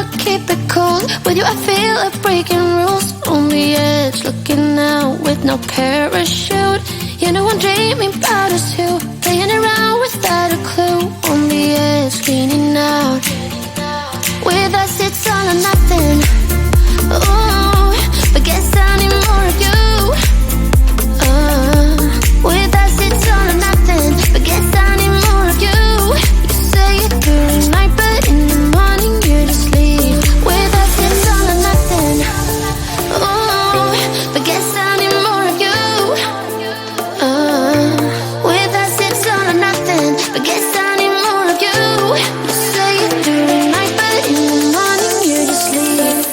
I'ma keep it cool. With you I feel like breaking rules. On the edge, looking out with no parachute. You know I'm dreaming about us two, playing around without a clue. On the edge, leaning out. With us it's all or nothing. Ooh, but guess I need more of you. With us it's all or nothing, but guess I need more of you. You say it during night, but in the morning you just leave. With us it's all or nothing. Ooh, but guess I need more of you. With us it's all or nothing, but guess I need more of you. You say it during night, but in the morning you just leave.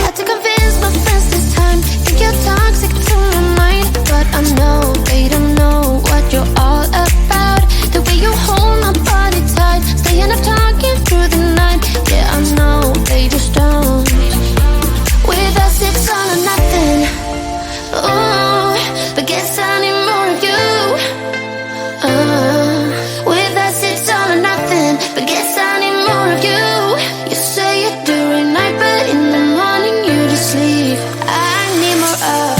Had to convince my friends this time. Think you're toxic to my mind, but I know they don't know what you're all about. The way you hold my body tight, staying up talking through the night. Yeah, I know they just don't. With us it's all or nothing. Ooh, but guess I need more of you. With us it's all or nothing, but guess I need more of you. You say it during night, but in the morning you just leave. I need more of.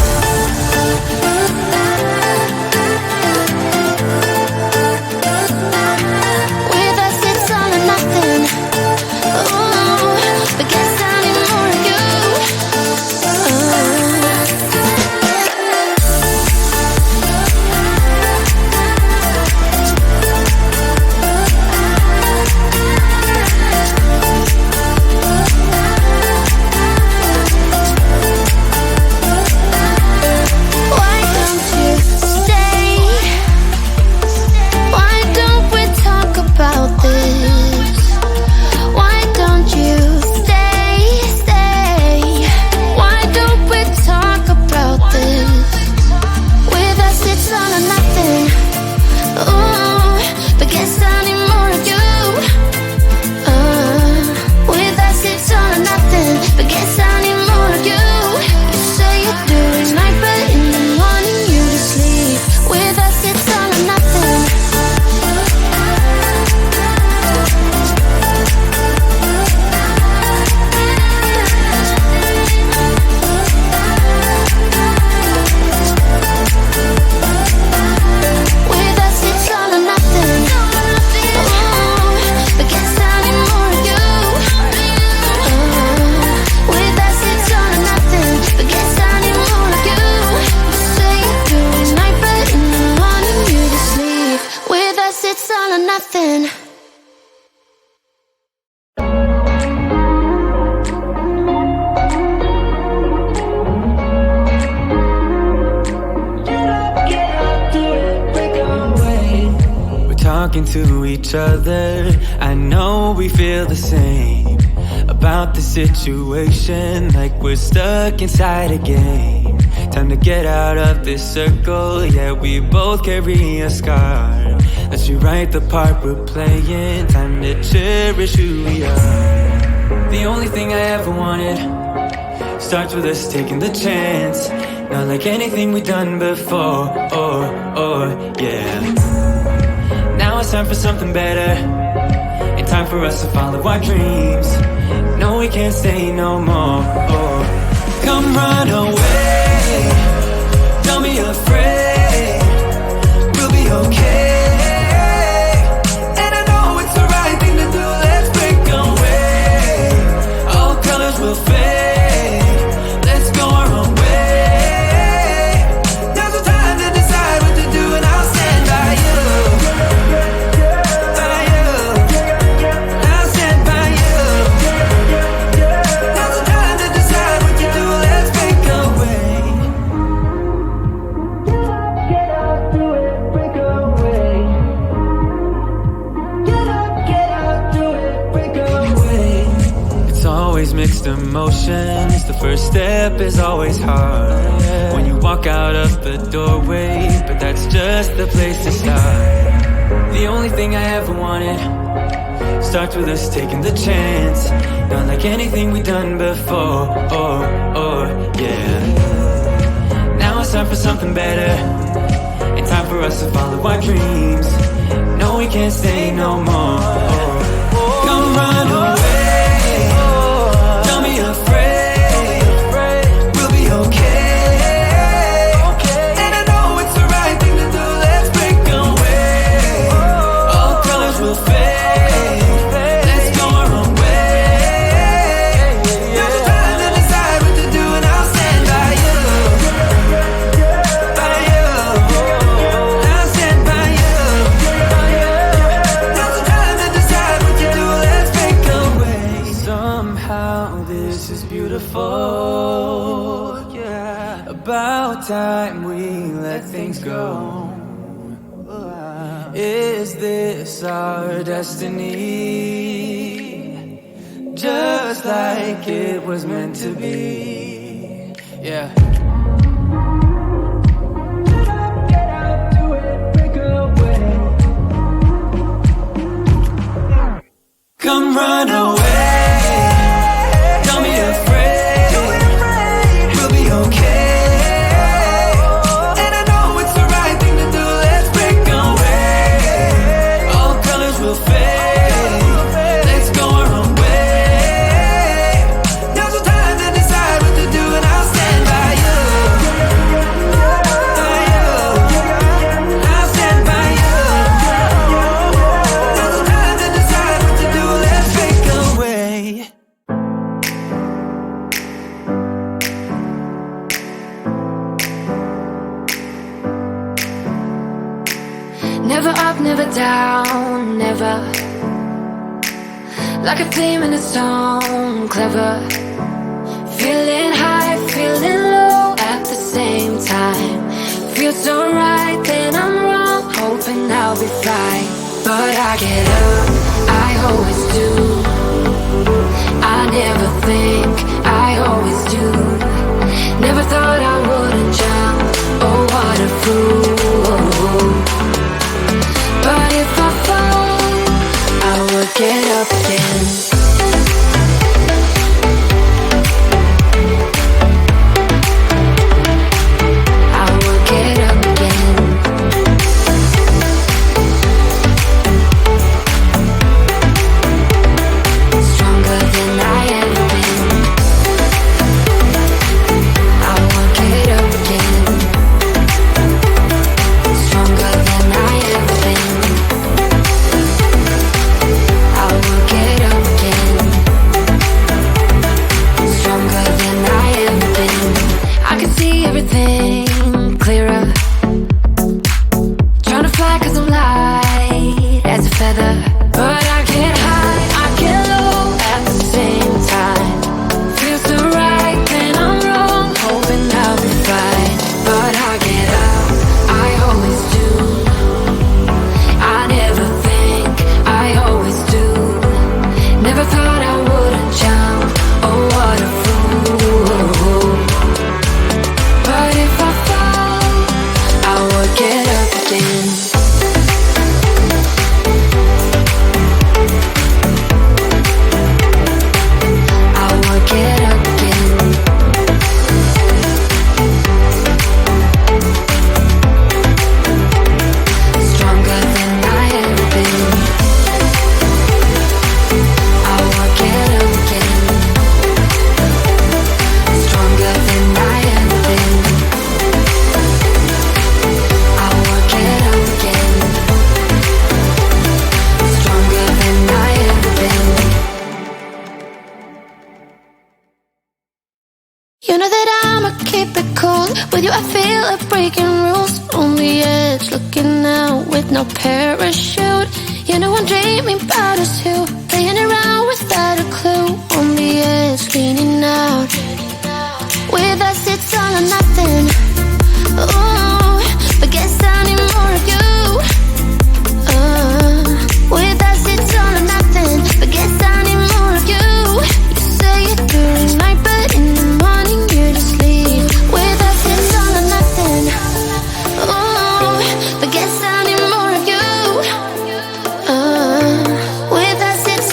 With us it's all or nothing. Ooh, but guess I need more of you. Why don't you stay? Why don't we talk about this? Why don't you stay? Why don't we talk about this? With us it's all or nothing. Ooh, but guess I need more of you. With us it's all or nothing, but guess I need more of you. You say it during night, but in the morning you just leave. With us it's all or nothing. With us it's all or nothing. Ooh, but guess I need more of you. With us it's all or nothing, but guess I need more of you. You say it during night, but in the morning you just leave. With us it's all or nothing. We're talking to each other. I know we feel the same about the situation, like we're stuck inside a game. Time to get out of this circle. Yeah, we both carry a scar. Let's rewrite the part we're playing. Time to cherish who we are. The only thing I ever wanted starts with us taking the chance. Not like anything we've done before. Yeah. Now it's time for something better, and time for us to follow our dreams. No, we can't stay no more. Come run away, don't be afraid, we'll be okay. And I know it's the right thing to do. Let's break away. All colors will fade. Let's go our own way. Now's the time to decide what to do, and I'll stand by you. By you. I'll stand by you. Now's the time to decide what to do. Let's break away. Get up, do it, break away. Get up, do it, break away. It's always mixed emotions. The first step is always hard when you walk out of the doorway, but that's just the place to start. The only thing I ever wanted starts with us taking the chance. Not like anything we've done before. Yeah. Now it's time for something better, and time for us to follow our dreams. No, we can't stay no more. Come run away. Don't be afraid. We'll be okay. And I know it's the right thing to do. Let's break away. All colors will fade. Let's go our own way. Now's the time to decide what to do, and I'll stand by you. By you. I'll stand by you. Now's the time to decide what to do. Let's break away. Somehow this is beautiful. Yeah. About time we let things go. Is this our destiny? Just like it was meant to be. Yeah. Get out, do it, break away. Come run away. Don't be afraid. We'll be okay. And I know it's the right thing to do. Let's break away. All colors will fade. Let's go our own way. Now's the time to decide what to do, and I'll stand by you. By you. I'll stand by you. Now's the time to decide what to do. Let's break away. Never up, never down, never. Like a theme in a song, clever. Feeling high, feeling low at the same time. Feels so right, then I'm wrong, hoping I'll be fine. But I get up, I always do. I never think, I always do. Never thought I wouldn't jump, oh what a fool. But if I fall, I will get up again. I will get up again. Stronger than I ever been. I will get up again. Stronger than I ever been. I will get up again. Stronger than I ever been. I can see everything clearer. Trying to fly 'cause I'm light as a feather. But I get high, I get low at the same time. Feels so right, then I'm wrong, hoping I'll be fine. But I get up, I always do. I never think, I always do. Never thought I wouldn't jump, oh what a fool. But if I fall, I will get up again. I will get up again. Stronger than I ever been. I will get up again. Stronger than I ever been. I will get up again. Stronger than I ever been. You know that I'ma keep it cool. With you I feel like breaking rules. On the edge, looking out with no parachute. You know I'm dreaming about us two, playing around without a clue. On the edge, leaning out. With us it's all or nothing. Ooh, but guess I need more of you. With us it's all or nothing, but guess I need more of you. You say it during night, but in the morning you just leave. With us it's all or nothing. Ooh, but guess I need more of you. With us it's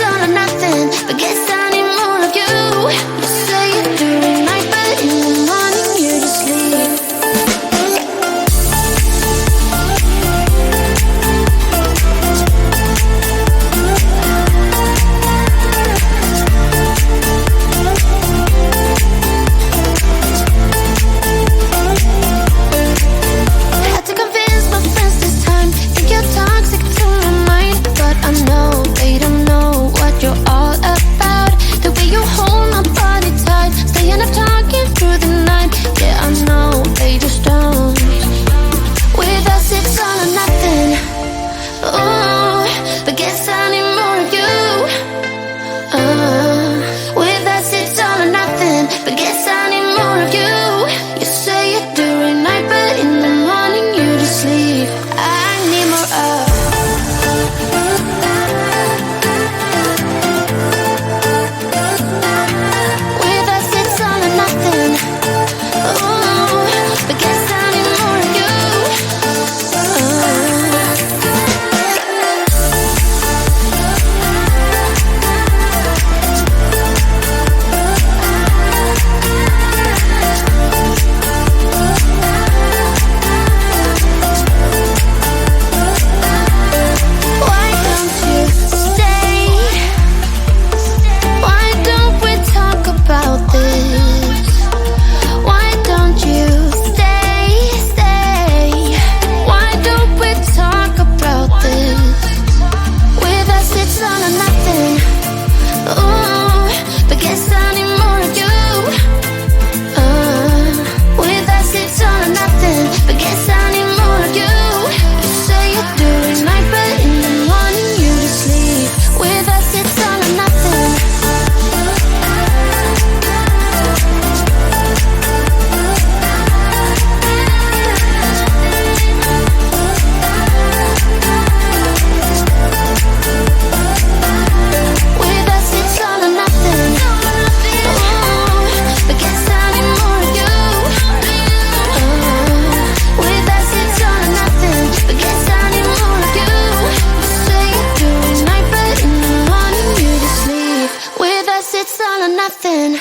it's all or nothing.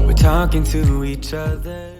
We're talking to each other.